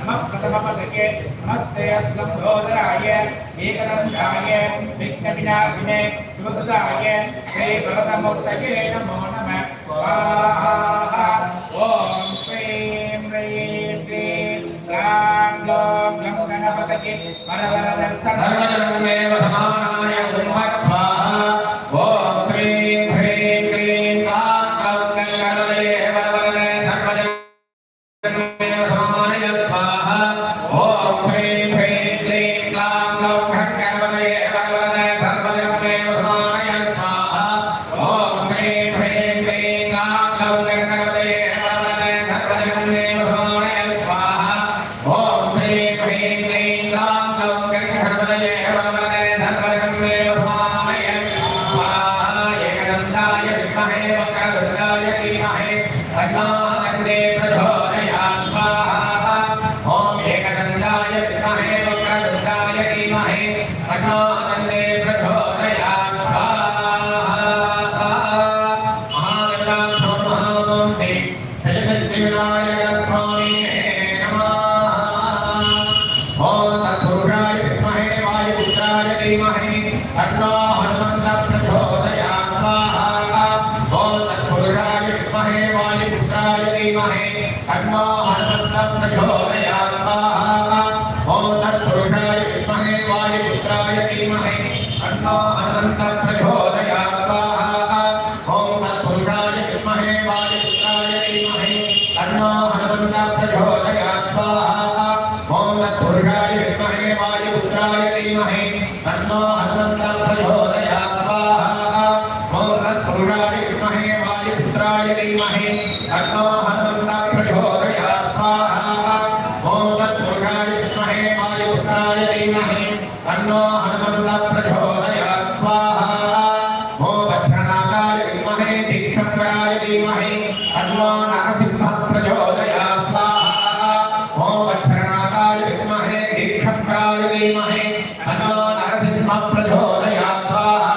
नमः प्रथमपदके नमस्ते अस्मद्भोदराय एकदन्ताय विघ्नविनाशिने शिवसुताय श्रीभरतमूर्तये नमो नमः स्वाहा ॐ श्रीं ह्रीं क्लीं ह्रां लों गं गणपतये वरवरदर्शनं सर्वजन्मेव समानाय ब्रह्म स्वाहा ॐ श्रीं ह्रीं क्लीं ह्रां गं गणपतये वरवरदे सर्वजन्मेव समानाय स्वाहा ॐ श्रीं ह्रीं क्लीं ह्रां गं गणपतये वरवरदे सर्वजन्मेव समानाय स्वाहा ॐ श्रीं ह्रीं क्लीं ह्रां गं गणपतये वरवरदे सर्वजन्मेव समानाय स्वाहा ॐ श्रीं ह्रीं क्लीं ह्रां गं गणपतये वरवरदे सर्वजन्मेव समानाय स्वाहा एकदन्ताय विद्महे वक्रतुण्डाय धीमहि तन्नो हनुमते प्रचोदयात् स्वाहा ॐ एकदन्ताय विद्महे वक्रतुण्डाय धीमहि तन्नो हनुमते प्रचोदयात् स्वाहा महादेवाय नमः ॐ श्री जयसिद्धिविनायक स्वामिने नमः ॐ तत्पुरुषाय विद्महे वायुपुत्राय धीमहि तन्नो हनुमन्तः प्रचोदयात् स्वाहा ॐ तत्पुरुषाय विद्महे वायुपुत्राय धीमहि तन्नो हनुमन्तः प्रचोदयात् स्वाहा ॐ तत्पुरुषाय विद्महे वायुपुत्राय धीमहि तन्नो हनुमन्तः प्रचोदयात् स्वाहा ॐ तत्पुरुषाय विद्महे वायुपुत्राय धीमहि तन्नो हनुमन्तः प्रचोदयात् स्वाहा ॐ तत्पुरुषाय विद्महे वायुपुत्राय धीमहि तन्नो हनुमन्तः प्रचोदयात् स्वाहा ॐ तत्पुरुषाय विद्महे वायुपुत्राय धीमहि तन्नो हनुमन्तः प्रचोदयात् स्वाहा ॐ तत्पुरुषाय विद्महे वायुपुत्राय धीमहि तन्नो हनुमन्तः प्रचोदयात् स्वाहा ॐ वज्रनाथाय विद्महे दीक्षम्बराय धीमहि तन्नो नरसिंहः प्रचोदयात् स्वाहा ॐ वज्रनाथाय विद्महे दीक्षम्बराय धीमहि तन्नो नरसिंहः प्रचोदयात् स्वाहा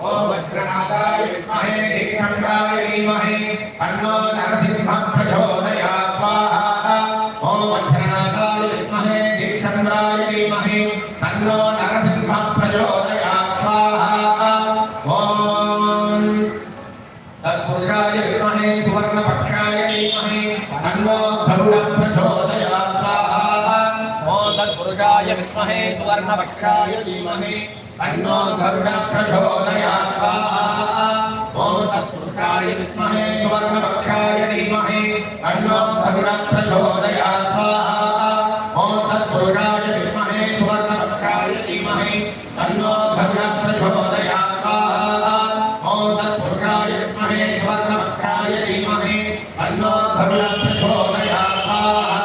ॐ वज्रनाथाय विद्महे दीक्षम्बराय धीमहि तन्नो नरसिंहः प्रचोदयात् स्वाहा ॐ वज्रनाथाय विद्महे दीक्षम्बराय धीमहि तन्नो नरसिंहः प्रचोदयात् स्वाहा ॐ तत्पुरुषाय विद्महे सुवर्णपक्षाय धीमहि तन्नो गरुडः प्रचोदयात् स्वाहा ॐ तत्पुरुषाय विद्महे सुवर्णपक्षाय धीमहि तन्नो गरुडः प्रचोदयात् स्वाहा ॐ तत्पुरुषाय विद्महे सुवर्णपक्षाय धीमहि तन्नो गरुडः प्रचोदयात् स्वाहा ॐ तत्पुरुषाय विद्महे सुवर्णपक्षाय धीमहि तन्नो गरुडः प्रचोदयात् स्वाहा ॐ तत्पुरुषाय विद्महे सुवर्णपक्षाय धीमहि तन्नो गरुडः प्रचोदयात् स्वाहा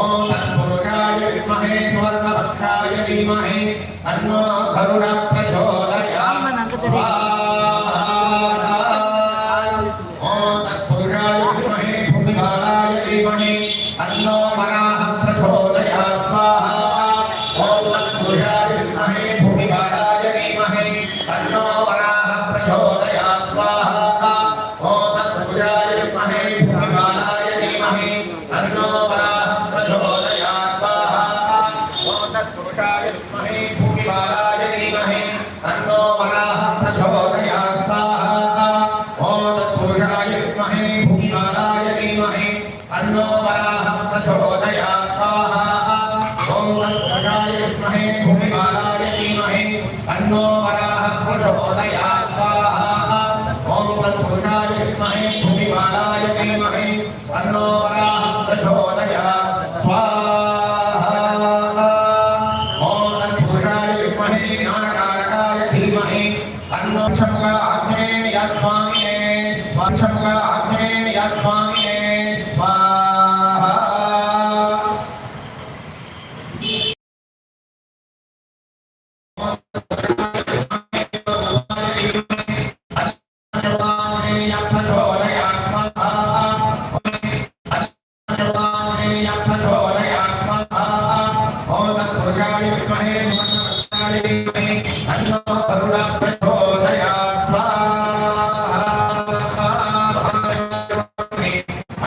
ॐ तत्पुरुषाय विद्महे सुवर्णपक्षाय धीमहि तन्नो गरुडः प्रचोदयात् स्वाहा ॐ तत्पुरुषाय विद्महे भूमिबालाय धीमहि तन्नो वराहः प्रचोदयात् स्वाहा ॐ तत्पुरुषाय विद्महे भूमिबालाय धीमहि तन्नो वराहः प्रचोदयात् स्वाहा ॐ तत्पुरुषाय विद्महे भूमिबालाय धीमहि तन्नो वराहः प्रचोदयात् स्वाहा ॐ तत्पुरुषाय विद्महे भूमिबालाय धीमहि तन्नो वराहः प्रचोदयात् स्वाहा ॐ तत्पुरुषाय विद्महे भूमिबालाय धीमहि तन्नो वराहः प्रचोदयात् स्वाहा ॐ तत्पुरुषाय विद्महे भूमिबालाय धीमहि तन्नो वराहः प्रचोदयात् स्वाहा ॐ तत्पुरुषाय विद्महे भूमिबालाय धीमहि तन्नो वराहः प्रचोदयात्